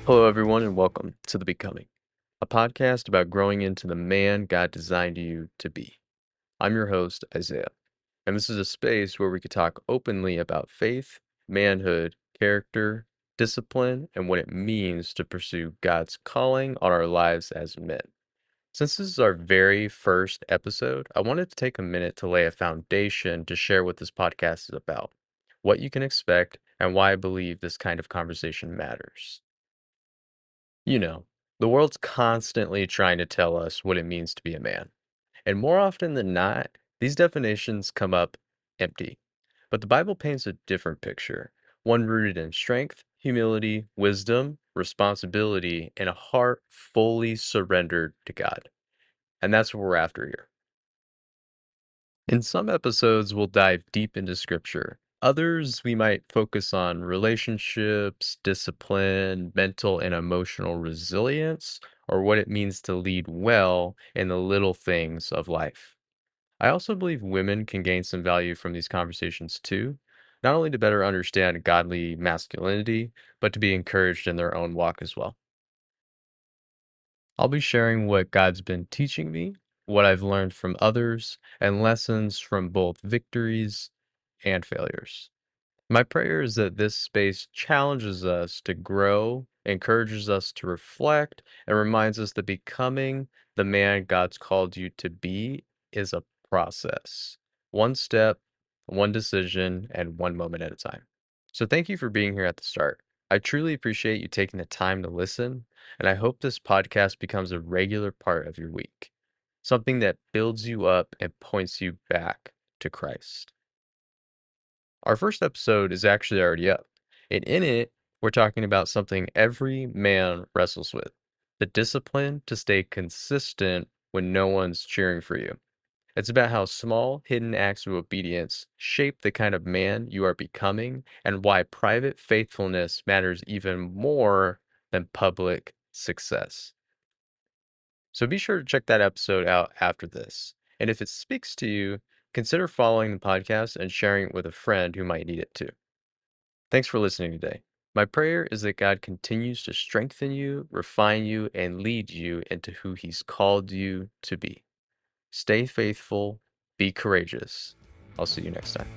Hello, everyone, and welcome to The Becoming, a podcast about growing into the man God designed you to be. I'm your host, Isaiah, and this is a space where we could talk openly about faith, manhood, character, discipline, and what it means to pursue God's calling on our lives as men. Since this is our very first episode, I wanted to take a minute to lay a foundation to share what this podcast is about, what you can expect, and why I believe this kind of conversation matters. You know, the world's constantly trying to tell us what it means to be a man. And more often than not, these definitions come up empty. But the Bible paints a different picture, one rooted in strength, humility, wisdom, responsibility, and a heart fully surrendered to God. And that's what we're after here. In some episodes, we'll dive deep into scripture. Others, we might focus on relationships, discipline, mental and emotional resilience, or what it means to lead well in the little things of life. I also believe women can gain some value from these conversations too, not only to better understand godly masculinity, but to be encouraged in their own walk as well. I'll be sharing what God's been teaching me, what I've learned from others, and lessons from both victories and failures. My prayer is that this space challenges us to grow, encourages us to reflect, and reminds us that becoming the man God's called you to be is a process. One step, one decision, and one moment at a time. So thank you for being here at the start. I truly appreciate you taking the time to listen, and I hope this podcast becomes a regular part of your week, something that builds you up and points you back to Christ. Our first episode is actually already up, and in it, we're talking about something every man wrestles with: the discipline to stay consistent when no one's cheering for you. It's about how small, hidden acts of obedience shape the kind of man you are becoming, and why private faithfulness matters even more than public success. So be sure to check that episode out after this. And if it speaks to you, consider following the podcast and sharing it with a friend who might need it too. Thanks for listening today. My prayer is that God continues to strengthen you, refine you, and lead you into who He's called you to be. Stay faithful, be courageous. I'll see you next time.